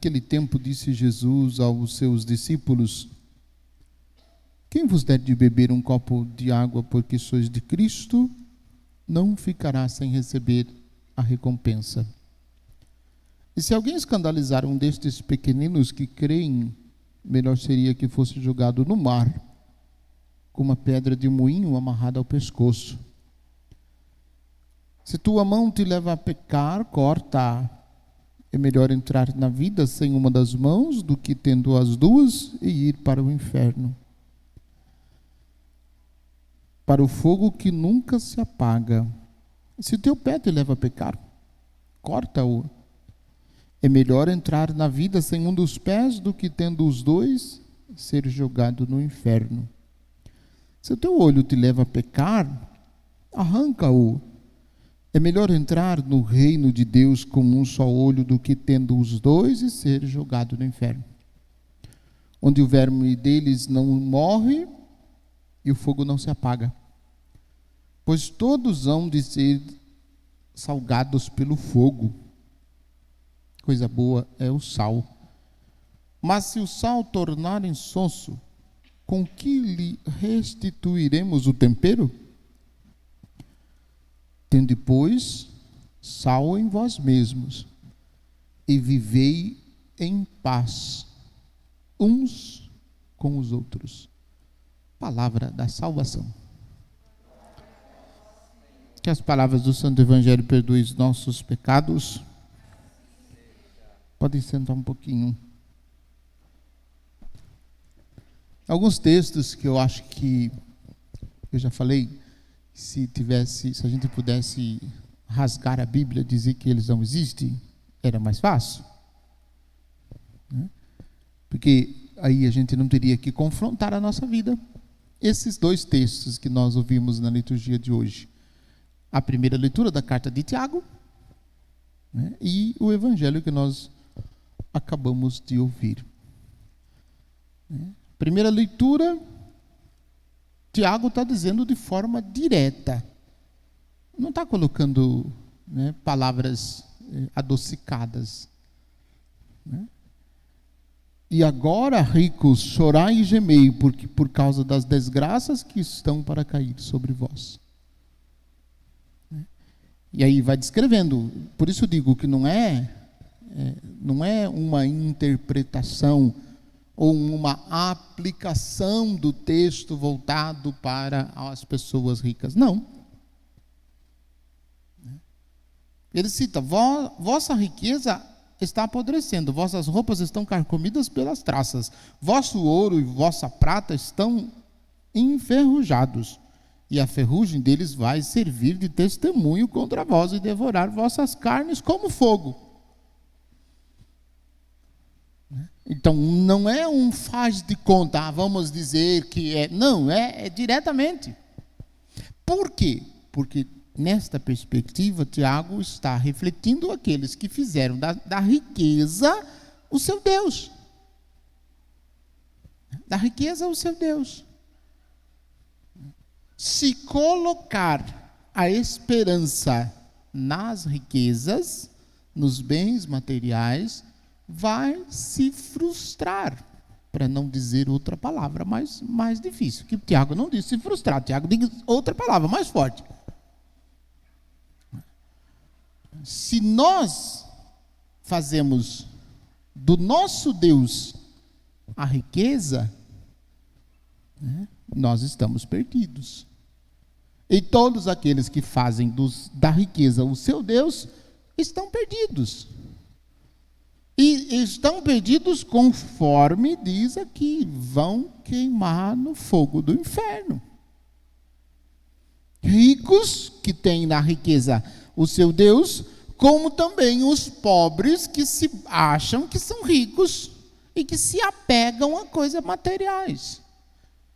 Naquele tempo disse Jesus aos seus discípulos: quem vos der de beber um copo de água porque sois de Cristo, não ficará sem receber a recompensa. E se alguém escandalizar um destes pequeninos que creem, melhor seria que fosse jogado no mar, com uma pedra de moinho amarrada ao pescoço. Se tua mão te leva a pecar, corta-a. É melhor entrar na vida sem uma das mãos do que tendo as duas e ir para o inferno, para o fogo que nunca se apaga. Se teu pé te leva a pecar, corta-o. É melhor entrar na vida sem um dos pés do que tendo os dois ser jogado no inferno. Se o teu olho te leva a pecar, arranca-o. É melhor entrar no reino de Deus com um só olho do que tendo os dois e ser jogado no inferno, onde o verme deles não morre e o fogo não se apaga. Pois todos hão de ser salgados pelo fogo. Coisa boa é o sal. Mas se o sal tornar insonso, com que lhe restituiremos o tempero? Tende, pois, sal em vós mesmos, e vivei em paz, uns com os outros. Palavra da salvação. Que as palavras do Santo Evangelho perdoem os nossos pecados. Podem sentar um pouquinho. Alguns textos que eu acho que eu já falei, se a gente pudesse rasgar a Bíblia, dizer que eles não existem, era mais fácil, né? Porque aí a gente não teria que confrontar a nossa vida. Esses dois textos que nós ouvimos na liturgia de hoje, a primeira leitura da carta de Tiago, né, e o evangelho que nós acabamos de ouvir. Primeira leitura, Tiago está dizendo de forma direta, não está colocando, né, palavras adocicadas, né? E agora, ricos, chorai e gemei, porque por causa das desgraças que estão para cair sobre vós. E aí vai descrevendo. Por isso digo que não é uma interpretação ou uma aplicação do texto voltado para as pessoas ricas. Não. Ele cita: vossa riqueza está apodrecendo, vossas roupas estão carcomidas pelas traças, vosso ouro e vossa prata estão enferrujados, e a ferrugem deles vai servir de testemunho contra vós e devorar vossas carnes como fogo. Então, não é um faz de conta, vamos dizer que é. Não, é diretamente. Por quê? Porque nesta perspectiva, Tiago está refletindo aqueles que fizeram da riqueza o seu Deus. Da riqueza o seu Deus. Se colocar a esperança nas riquezas, nos bens materiais, vai se frustrar, para não dizer outra palavra mais difícil, que Tiago não disse se frustrar, Tiago diz outra palavra mais forte. Se nós fazemos do nosso Deus a riqueza, né, nós estamos perdidos. E todos aqueles que fazem da riqueza o seu Deus estão perdidos. E estão perdidos conforme diz aqui, vão queimar no fogo do inferno. Ricos que têm na riqueza o seu Deus, como também os pobres que se acham que são ricos e que se apegam a coisas materiais.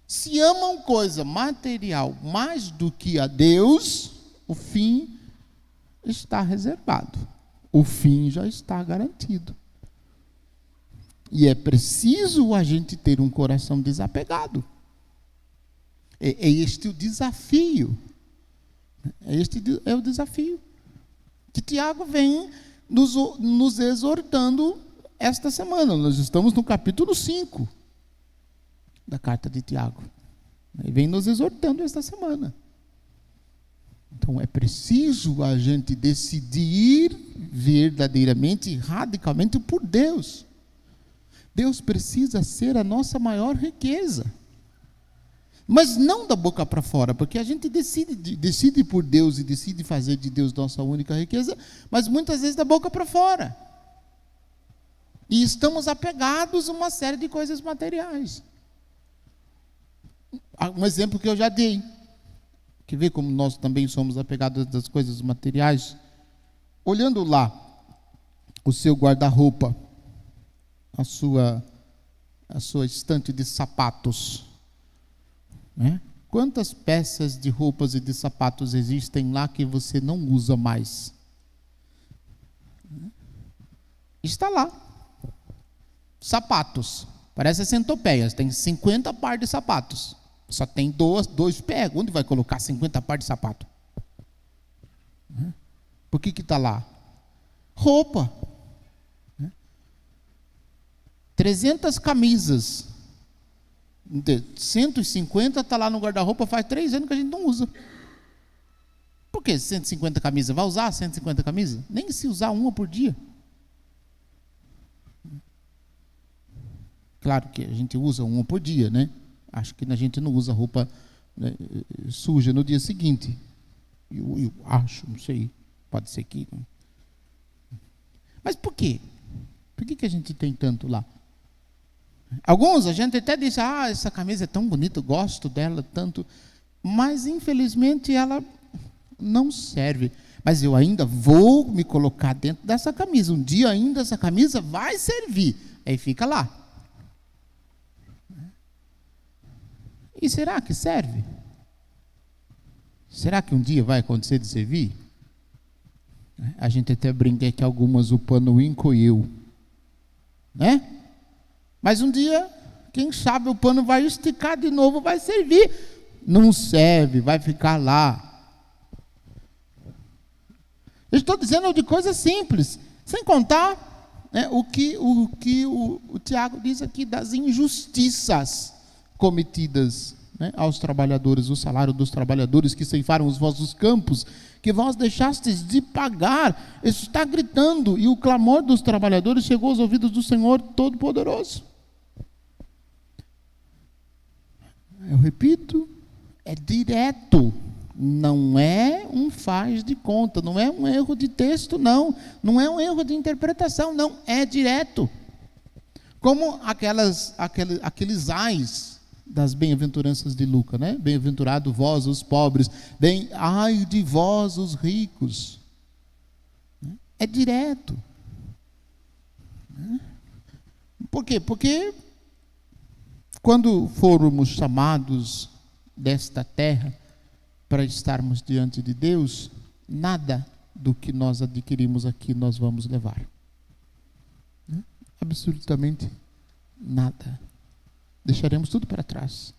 Se amam coisa material mais do que a Deus, o fim está reservado. O fim já está garantido. E é preciso a gente ter um coração desapegado. É este o desafio. Este é o desafio que Tiago vem nos exortando esta semana. Nós estamos no capítulo 5 da carta de Tiago. Ele vem nos exortando esta semana. Então é preciso a gente decidir verdadeiramente e radicalmente por Deus. Deus precisa ser a nossa maior riqueza. Mas não da boca para fora, porque a gente decide por Deus e decide fazer de Deus nossa única riqueza, mas muitas vezes da boca para fora. E estamos apegados a uma série de coisas materiais. Um exemplo que eu já dei. Que vê como nós também somos apegados às coisas materiais. Olhando lá o seu guarda-roupa, a sua estante de sapatos, né? Quantas peças de roupas e de sapatos existem lá que você não usa mais? Está lá. Sapatos. Parece centopeias. Tem 50 pares de sapatos. Só tem dois pés. Onde vai colocar 50 pares de sapato? Por que está lá? Roupa. 300 camisas. 150 está lá no guarda-roupa, faz 3 anos que a gente não usa. Por que 150 camisas? Vai usar 150 camisas? Nem se usar uma por dia. Claro que a gente usa uma por dia, né? Acho que a gente não usa roupa, né, suja no dia seguinte. Eu acho, não sei. Pode ser que... Mas por quê? Por que a gente tem tanto lá? Alguns, a gente até diz, essa camisa é tão bonita, eu gosto dela tanto. Mas, infelizmente, ela não serve. Mas eu ainda vou me colocar dentro dessa camisa. Um dia ainda essa camisa vai servir. Aí fica lá. E será que serve? Será que um dia vai acontecer de servir? A gente até brinca que algumas o pano encolheu, né? Mas um dia, quem sabe o pano vai esticar de novo, vai servir. Não serve, vai ficar lá. Eu estou dizendo de coisas simples, sem contar, né, o que o Tiago diz aqui das injustiças cometidas, né, aos trabalhadores, o salário dos trabalhadores que ceifaram os vossos campos, que vós deixastes de pagar. Isso está gritando, e o clamor dos trabalhadores chegou aos ouvidos do Senhor Todo-Poderoso. Eu repito, é direto, não é um faz de conta, não é um erro de texto, não é um erro de interpretação, não, é direto. Como aqueles ais das bem-aventuranças de Lucas, né? Bem-aventurado vós os pobres, ai de vós os ricos. É direto. Por quê? Porque quando formos chamados desta terra para estarmos diante de Deus, nada do que nós adquirimos aqui nós vamos levar. Absolutamente nada. Deixaremos tudo para trás.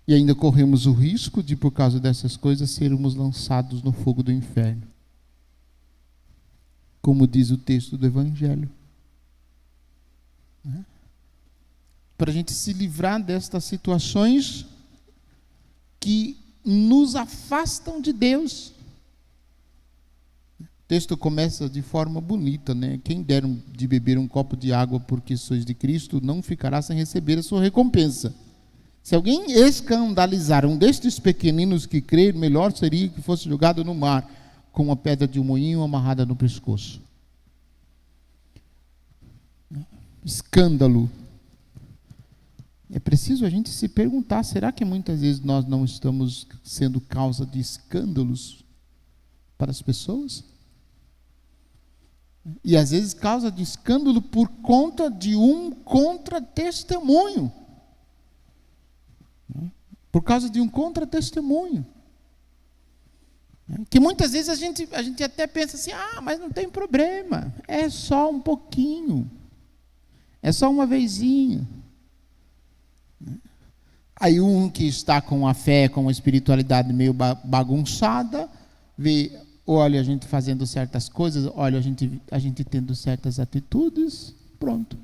E ainda corremos o risco de, por causa dessas coisas, sermos lançados no fogo do inferno. Como diz o texto do Evangelho. Para a gente se livrar destas situações que nos afastam de Deus. O texto começa de forma bonita, né? Quem der de beber um copo de água porque sois de Cristo, não ficará sem receber a sua recompensa. Se alguém escandalizar um destes pequeninos que crer, melhor seria que fosse jogado no mar, com uma pedra de um moinho amarrada no pescoço. Escândalo. É preciso a gente se perguntar, será que muitas vezes nós não estamos sendo causa de escândalos para as pessoas? E às vezes causa de escândalo por conta de um contra-testemunho. Por causa de um contra-testemunho. Que muitas vezes a gente até pensa assim, mas não tem problema, é só um pouquinho, é só uma vezinha. Aí um que está com a fé, com a espiritualidade meio bagunçada, vê olha a gente fazendo certas coisas, olha a gente tendo certas atitudes, pronto.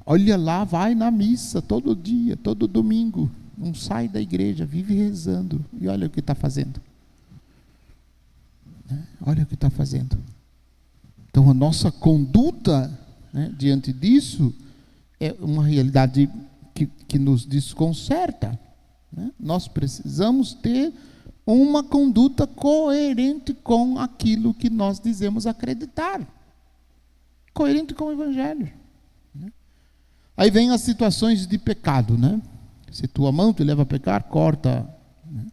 Olha lá, vai na missa todo dia, todo domingo, não sai da igreja, vive rezando, e olha o que está fazendo. Olha o que está fazendo. Então a nossa conduta, né, diante disso é uma realidade que nos desconcerta, né? Nós precisamos ter uma conduta coerente com aquilo que nós dizemos acreditar, coerente com o Evangelho, né? Aí vem as situações de pecado, né? Se tua mão te leva a pecar, corta, né?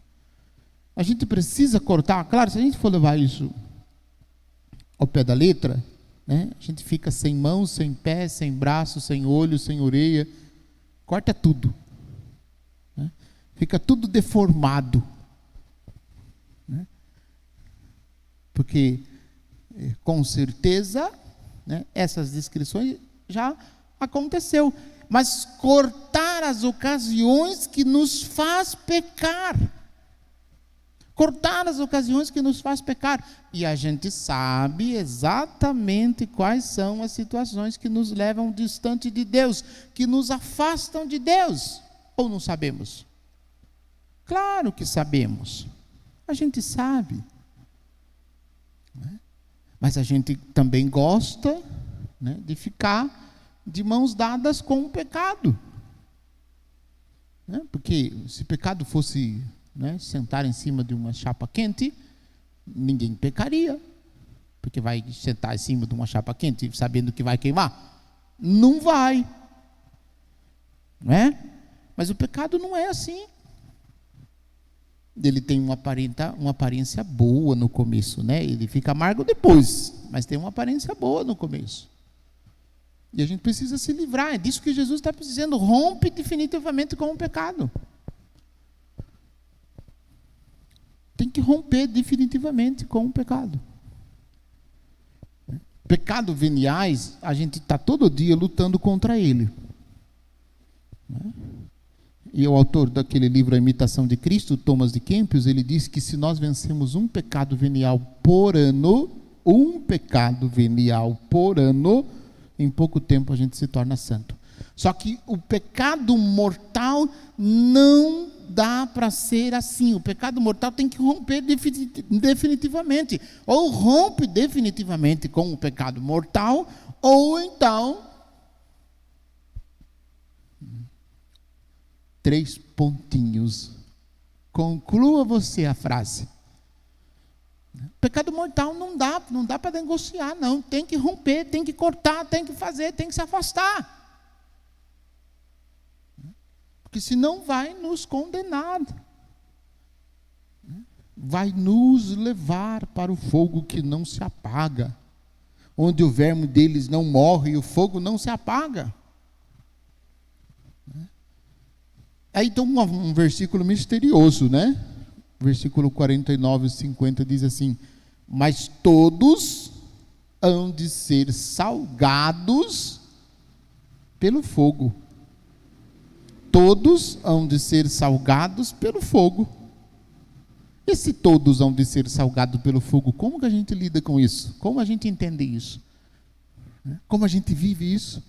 A gente precisa cortar, claro, se a gente for levar isso ao pé da letra, né, a gente fica sem mão, sem pé, sem braço, sem olho, sem orelha, corta tudo, né? Fica tudo deformado, né? Porque com certeza, né, essas descrições já aconteceu, mas cortar as ocasiões que nos faz pecar, cortar as ocasiões que nos faz pecar, e a gente sabe exatamente quais são as situações que nos levam distante de Deus, que nos afastam de Deus, ou não sabemos? Claro que sabemos, a gente sabe, né? Mas a gente também gosta, né, de ficar de mãos dadas com o pecado, né? Porque se pecado fosse, né, sentar em cima de uma chapa quente, ninguém pecaria, porque vai sentar em cima de uma chapa quente sabendo que vai queimar? Não vai, né? Mas o pecado não é assim. Ele tem uma aparência boa no começo, né? Ele fica amargo depois, mas tem uma aparência boa no começo. E a gente precisa se livrar, é disso que Jesus está dizendo, rompe definitivamente com o pecado. Tem que romper definitivamente com o pecado. Pecado veniais, a gente está todo dia lutando contra ele. E o autor daquele livro, A Imitação de Cristo, Thomas de Kempis, ele diz que se nós vencemos um pecado venial por ano, em pouco tempo a gente se torna santo. Só que o pecado mortal não dá para ser assim. O pecado mortal tem que romper definitivamente. Ou rompe definitivamente com o pecado mortal, ou então 3 pontinhos. Conclua você a frase. Pecado mortal não dá para negociar, não. Tem que romper, tem que cortar, tem que fazer, tem que se afastar. Porque senão vai nos condenar. Vai nos levar para o fogo que não se apaga, onde o verme deles não morre e o fogo não se apaga. Aí tem um versículo misterioso, né? Versículo 49 e 50 diz assim: mas todos hão de ser salgados pelo fogo. Todos hão de ser salgados pelo fogo. E se todos hão de ser salgados pelo fogo, como que a gente lida com isso? Como a gente entende isso? Como a gente vive isso?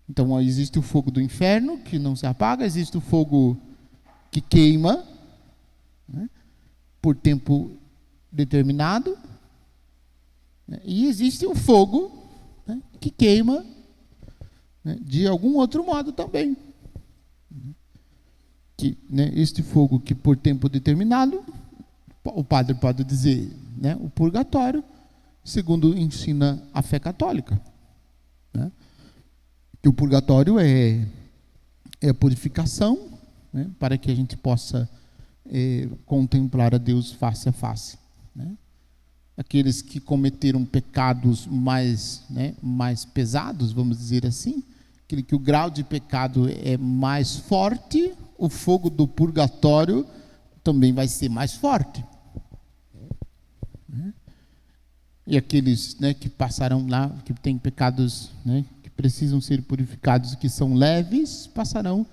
Então, existe o fogo do inferno, que não se apaga, existe o fogo que queima, né, por tempo determinado, né, e existe o fogo, né, que queima, né, de algum outro modo também. Que, né, este fogo que por tempo determinado, o padre pode dizer, né, o purgatório, segundo ensina a fé católica, né? Que o purgatório é a purificação, né, para que a gente possa contemplar a Deus face a face, né? Aqueles que cometeram pecados mais pesados, vamos dizer assim, aquele que o grau de pecado é mais forte, o fogo do purgatório também vai ser mais forte, né? E aqueles, né, que passarão lá, que têm pecados, né, precisam ser purificados, que são leves, passarão,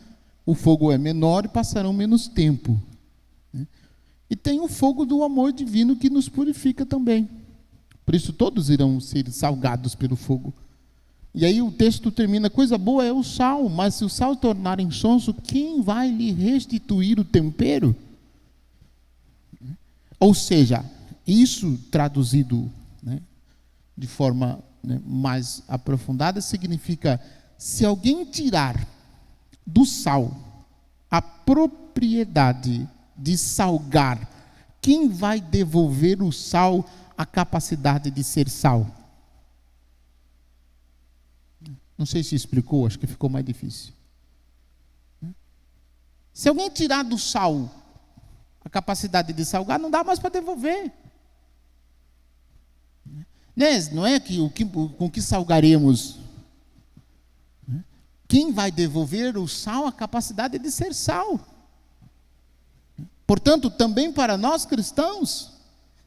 o fogo é menor e passarão menos tempo, né? E tem o fogo do amor divino que nos purifica também. Por isso todos irão ser salgados pelo fogo. E aí o texto termina: coisa boa é o sal, mas se o sal tornar insonso, quem vai lhe restituir o tempero? Ou seja, isso traduzido, né, de forma, né, mais aprofundada, significa: se alguém tirar do sal a propriedade de salgar, quem vai devolver o sal a capacidade de ser sal? Não sei se explicou, acho que ficou mais difícil. Se alguém tirar do sal a capacidade de salgar, não dá mais para devolver. Não é que com que salgaremos. Quem vai devolver o sal a capacidade de ser sal? Portanto, também para nós cristãos,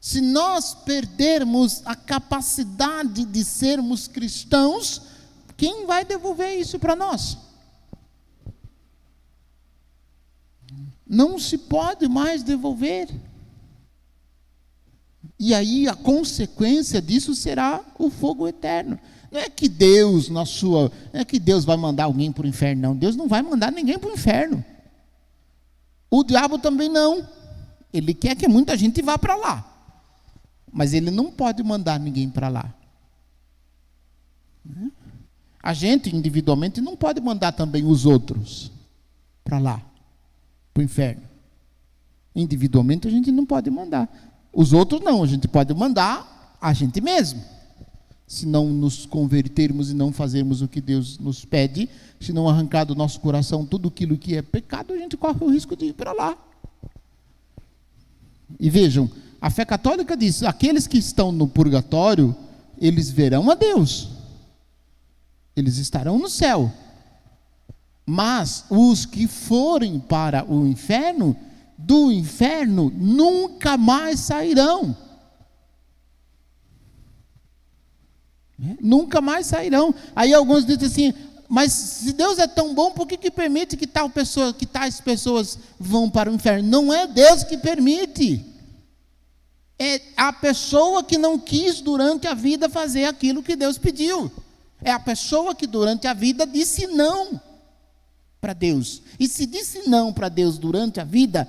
se nós perdermos a capacidade de sermos cristãos, quem vai devolver isso para nós? Não se pode mais devolver. E aí a consequência disso será o fogo eterno. Não é que Deus, não é que Deus vai mandar alguém para o inferno, não. Deus não vai mandar ninguém para o inferno. O diabo também não. Ele quer que muita gente vá para lá. Mas ele não pode mandar ninguém para lá. A gente, individualmente, não pode mandar também os outros para lá, para o inferno. Individualmente, a gente não pode mandar. Os outros não, a gente pode mandar a gente mesmo. Se não nos convertermos e não fazermos o que Deus nos pede, se não arrancar do nosso coração tudo aquilo que é pecado, a gente corre o risco de ir para lá. E vejam, a fé católica diz: aqueles que estão no purgatório, eles verão a Deus. Eles estarão no céu. Mas os que forem para o inferno, do inferno nunca mais sairão. Nunca mais sairão. Aí alguns dizem assim: mas se Deus é tão bom, por que permite que tais pessoas vão para o inferno? Não é Deus que permite. É a pessoa que não quis durante a vida fazer aquilo que Deus pediu. É a pessoa que durante a vida disse não para Deus. E se disse não para Deus durante a vida,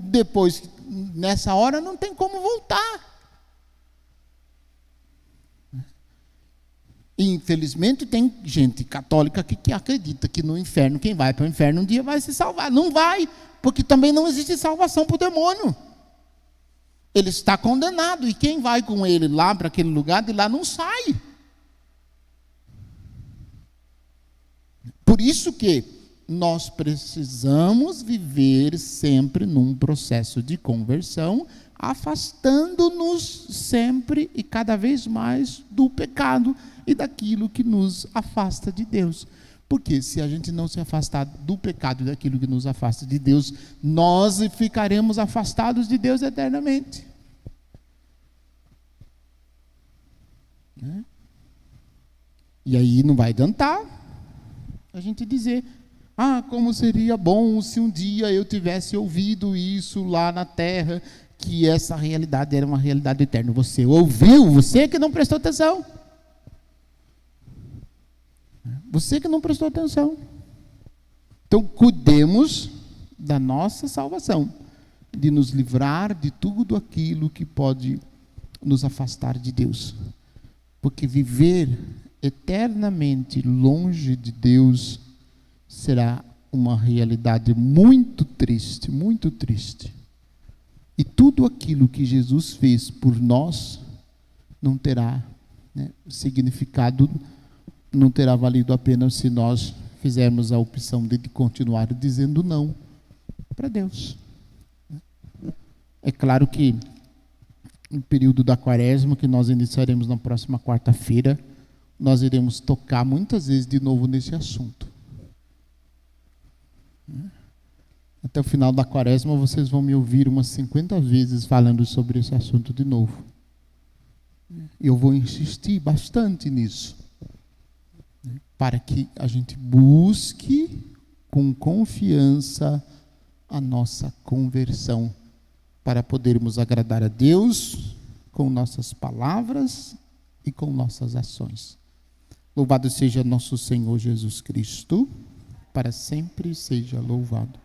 depois, nessa hora, não tem como voltar. E, infelizmente, tem gente católica que acredita que no inferno, quem vai para o inferno um dia vai se salvar. Não vai, porque também não existe salvação para o demônio. Ele está condenado, e quem vai com ele lá para aquele lugar, de lá não sai. Por isso que nós precisamos viver sempre num processo de conversão, afastando-nos sempre e cada vez mais do pecado e daquilo que nos afasta de Deus. Porque se a gente não se afastar do pecado e daquilo que nos afasta de Deus, nós ficaremos afastados de Deus eternamente. E aí não vai adiantar a gente dizer: como seria bom se um dia eu tivesse ouvido isso lá na terra, que essa realidade era uma realidade eterna. Você ouviu, você que não prestou atenção. Você que não prestou atenção. Então, cuidemos da nossa salvação, de nos livrar de tudo aquilo que pode nos afastar de Deus. Porque viver eternamente longe de Deus será uma realidade muito triste, muito triste. E tudo aquilo que Jesus fez por nós não terá, significado, não terá valido a pena se nós fizermos a opção de continuar dizendo não para Deus. É claro que no período da Quaresma, que nós iniciaremos na próxima quarta-feira, nós iremos tocar muitas vezes de novo nesse assunto. Até o final da Quaresma vocês vão me ouvir umas 50 vezes falando sobre esse assunto de novo. Eu vou insistir bastante nisso, para que a gente busque com confiança a nossa conversão, para podermos agradar a Deus com nossas palavras e com nossas ações. Louvado seja nosso Senhor Jesus Cristo, para sempre seja louvado.